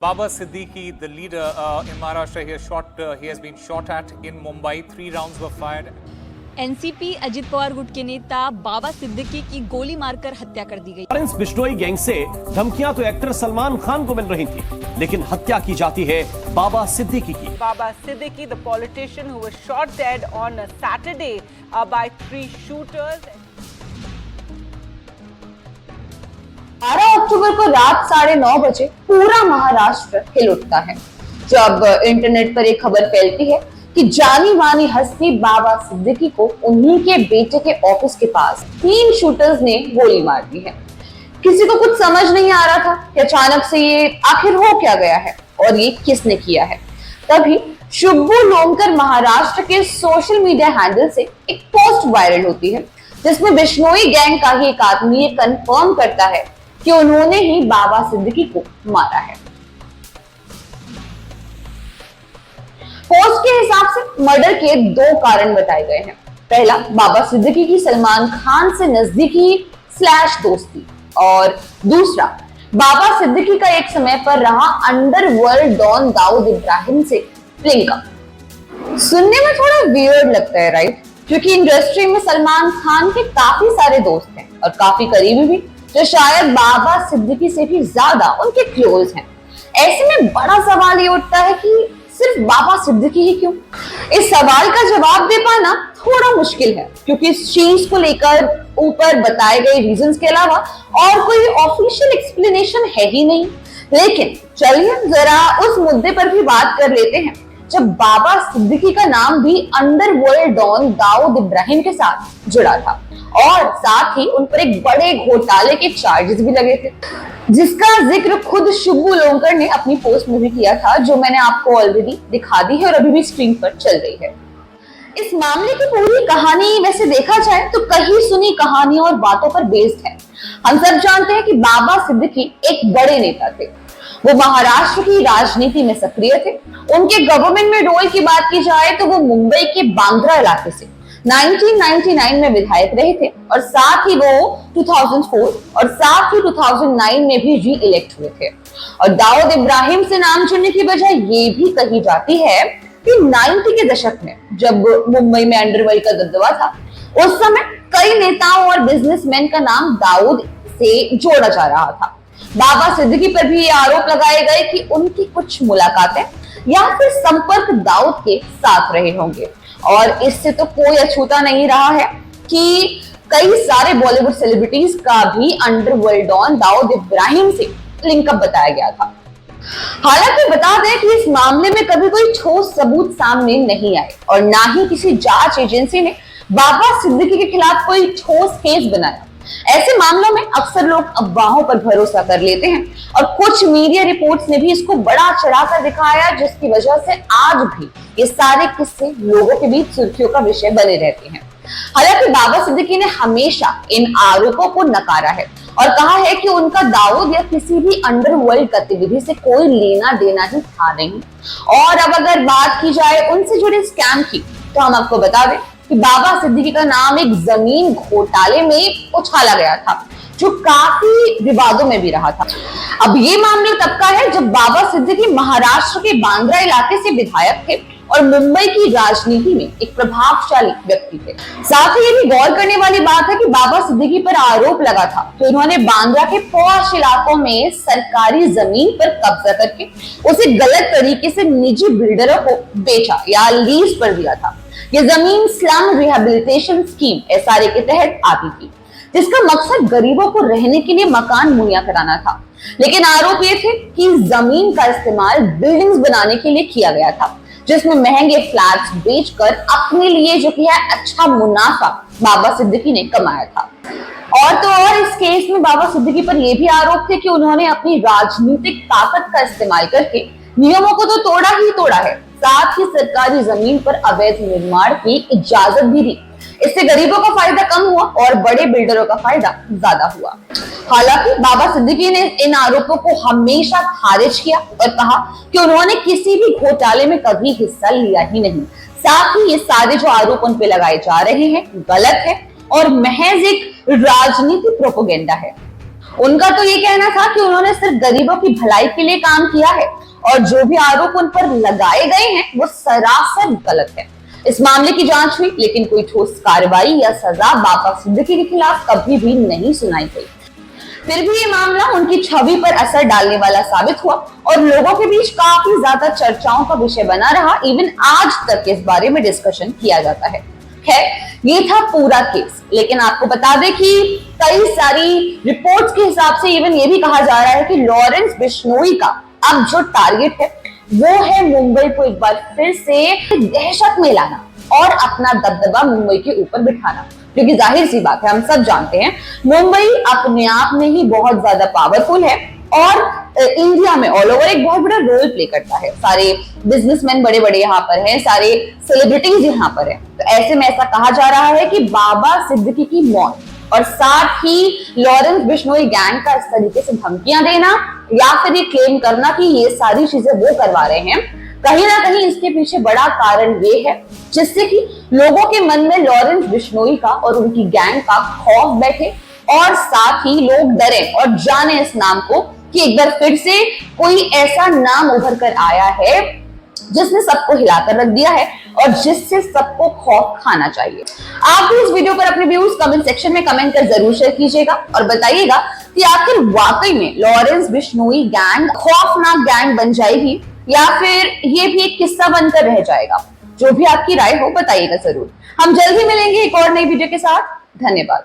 Baba Siddiqui, the leader in Maharashtra, he has been shot at in Mumbai. 3 rounds were fired. NCP Ajit Pawar गुट के नेता बाबा सिद्दीकी की गोली मारकर हत्या कर दी गई। लॉरेंस बिश्नोई गैंग से धमकियां तो एक्टर सलमान खान को मिल रही थी, लेकिन हत्या की जाती है बाबा सिद्दीकी की। Baba Siddiqui, the politician who was shot dead on a Saturday by 3 shooters. 12 अक्टूबर को रात 9:30 बजे पूरा महाराष्ट्र हिल उठता है जब इंटरनेट पर एक खबर फैलती है कि जानी मानी हस्ती बाबा सिद्दीकी को उन्हीं के बेटे के ऑफिस के पास 3 शूटर्स ने गोली मार दी है। किसी को कुछ समझ नहीं आ रहा था कि अचानक से ये आखिर हो क्या गया है और ये किसने किया है। तभी शुभू लोमकर महाराष्ट्र के सोशल मीडिया हैंडल से एक पोस्ट वायरल होती है जिसमें बिश्नोई गैंग का ही एक आदमी ये कंफर्म करता है कि उन्होंने ही बाबा सिद्दीकी को मारा है। पोस्ट के हिसाब से मर्डर के 2 कारण बताए गए हैं। पहला, बाबा सिद्दीकी की सलमान खान से नजदीकी / दोस्ती, और दूसरा, बाबा सिद्दीकी का एक समय पर रहा अंडरवर्ल्ड डॉन दाऊद इब्राहिम से लिंकअप। सुनने में थोड़ा वियर्ड लगता है, राइट? क्योंकि इंडस्ट्री में सलमान खान के काफी सारे दोस्त हैं और काफी करीबी भी, जो शायद बाबा सिद्दीकी से भी ज्यादा उनके क्लोज हैं। ऐसे में बड़ा सवाल ये उठता है कि सिर्फ बाबा सिद्दीकी ही क्यों? इस सवाल का जवाब दे पाना थोड़ा मुश्किल है क्योंकि इस चीज को लेकर ऊपर बताए गए रीजंस के अलावा और कोई ऑफिशियल एक्सप्लेनेशन है ही नहीं। लेकिन चलिए जरा उस मुद्दे पर भी बात कर लेते हैं जब बाबा सिद्दीकी का नाम भी अंडरवर्ल्ड डॉन दाऊद इब्राहिम के साथ जुड़ा था और साथ ही उन पर एक बड़े घोटाले के चार्जेस भी लगे थे, जिसका जिक्र खुद शुभू लोमकर ने अपनी पोस्ट में भी किया था, जो मैंने आपको ऑलरेडी दिखा दी है और अभी भी स्क्रीन पर चल रही है। इस मामले की पूरी कहानी वैसे देखा जाए तो कहीं सुनी कहानियों और बातों पर बेस्ड है। हम सब जानते हैं कि बाबा सिद्दीकी एक बड़े नेता थे। वो महाराष्ट्र की राजनीति में सक्रिय थे। उनके गवर्नमेंट में रोल की बात की जाए तो वो मुंबई के बांद्रा इलाके से 1999 में विधायक रहे थे और साथ ही वो 2004 और साथ ही 2009 में भी री इलेक्ट हुए थे। और दाऊद इब्राहिम से नाम चुनने की वजह ये भी कही जाती है कि 90 के दशक में जब मुंबई में अंडरवर्ल्ड का दबदबा था, उस समय कई नेताओं और बिजनेसमैन का नाम दाऊद से जोड़ा जा रहा था। बाबा सिद्दीकी पर भी ये आरोप लगाए गए कि उनकी कुछ मुलाकातें या फिर संपर्क दाऊद के साथ रहे होंगे। और इससे तो कोई अछूता नहीं रहा है कि कई सारे बॉलीवुड सेलिब्रिटीज का भी अंडरवर्ल्ड डॉन दाऊद इब्राहिम से लिंकअप बताया गया था। हालांकि बता दें कि इस मामले में कभी कोई ठोस सबूत सामने नहीं आए और ना ही किसी जांच एजेंसी ने बाबा सिद्दीकी के खिलाफ कोई ठोस केस बनाया। ऐसे मामलों में अक्सर लोग अफवाहों पर भरोसा कर लेते हैं और कुछ मीडिया रिपोर्ट्स ने भी इसको बड़ा चढ़ाकर दिखाया, जिसकी वजह से आज भी ये सारे किस्से लोगों के बीच सुर्खियों का विषय बने रहते हैं। हालांकि बाबा सिद्दीकी ने हमेशा इन आरोपों को नकारा है और कहा है कि उनका दाऊद या किसी भी अंडरवर्ल्ड गतिविधि से कोई लेना देना ही था नहीं। और अब अगर बात की जाए उनसे जुड़े स्कैम की, तो हम आपको बता दें कि बाबा सिद्दीकी का नाम एक जमीन घोटाले में उछाला गया था जो काफी विवादों में भी रहा था। अब ये मामला तब का है जब बाबा सिद्दीकी महाराष्ट्र के बांद्रा इलाके से विधायक थे और मुंबई की राजनीति में एक प्रभावशाली व्यक्ति थे। साथ ही ये भी गौर करने वाली बात है कि बाबा सिद्दीकी पर आरोप लगा था कि उन्होंने बांद्रा के पॉश इलाकों में सरकारी जमीन पर कब्जा करके उसे गलत तरीके से निजी बिल्डरों को बेचा या लीज पर दिया था। ये जमीन स्लम रिहेबिलिटेशन स्कीम SRA के तहत आती थी, जिसका मकसद गरीबों को रहने के लिए मकान मुहैया कराना था। लेकिन आरोप ये थे कि जमीन का इस्तेमाल बिल्डिंग्स बनाने के लिए किया गया था, जिसमें महंगे फ्लैट्स बेचकर अपने लिए जो कि है अच्छा मुनाफा बाबा सिद्दीकी ने कमाया था। और तो और इस केस में बाबा सिद्दीकी पर यह भी आरोप थे कि उन्होंने अपनी राजनीतिक ताकत का इस्तेमाल करके नियमों को तो तोड़ा ही तोड़ा है, साथ ही सरकारी जमीन पर अवैध निर्माण की इजाजत भी दी। इससे गरीबों का फायदा कम हुआ और बड़े बिल्डरों का फायदा ज्यादा हुआ। हालांकि बाबा सिद्दीकी ने इन आरोपों को हमेशा खारिज किया और कहा कि उन्होंने किसी भी घोटाले में कभी हिस्सा लिया ही नहीं। साथ ही ये सारे जो आरोप उन पे लगाए जा रहे हैं गलत है और महज एक राजनीतिक प्रोपेगेंडा है। उनका तो ये कहना था कि उन्होंने सिर्फ गरीबों की भलाई के लिए काम किया है और जो भी आरोप उन पर लगाए गए हैं वो सरासर गलत है। इस मामले की जांच हुई लेकिन कोई ठोस कार्रवाई या सजा बाबा सिद्दीकी के खिलाफ कभी भी नहीं सुनाई गई। फिर भी ये मामला उनकी छवि पर असर डालने वाला साबित हुआ और लोगों के बीच काफी ज्यादा चर्चाओं का विषय बना रहा। इवन आज तक इस बारे में डिस्कशन किया जाता है। खैर, ये था पूरा केस, लेकिन आपको बता दें कि कई सारी रिपोर्ट्स के हिसाब से इवन ये भी कहा जा रहा है कि लॉरेंस बिश्नोई का अब जो टारगेट है वो है मुंबई को एक बार फिर से दहशत में लाना और अपना दबदबा मुंबई के ऊपर बिठाना, क्योंकि जाहिर सी बात है, हम सब जानते हैं मुंबई अपने आप में ही बहुत ज्यादा पावरफुल है और इंडिया में ऑल ओवर एक बहुत बड़ा रोल प्ले करता है। सारे बिजनेसमैन बड़े बड़े यहाँ पर हैं, सारे सेलिब्रिटीज यहाँ पर हैं। तो ऐसे में ऐसा कहा जा रहा है कि बाबा सिद्दीकी की मौत और साथ ही लॉरेंस बिश्नोई गैंग का इस तरीके से धमकियां देना या फिर ये क्लेम करना कि ये सारी चीजें वो करवा रहे हैं, कहीं ना कहीं इसके पीछे बड़ा कारण ये है जिससे कि लोगों के मन में लॉरेंस बिश्नोई का और उनकी गैंग का खौफ बैठे और साथ ही लोग डरे और जाने इस नाम को कि एक बार फिर से कोई ऐसा नाम उभर कर आया है जिसने सबको हिलाकर रख दिया है और जिससे सबको खौफ खाना चाहिए। आप भी इस वीडियो पर अपने व्यूज कमेंट सेक्शन में कमेंट कर जरूर शेयर कीजिएगा और बताइएगा कि आखिर वाकई में लॉरेंस बिश्नोई गैंग खौफनाक गैंग बन जाएगी या फिर ये भी एक किस्सा बनकर रह जाएगा। जो भी आपकी राय हो बताइएगा जरूर। हम जल्द ही मिलेंगे एक और नई वीडियो के साथ। धन्यवाद।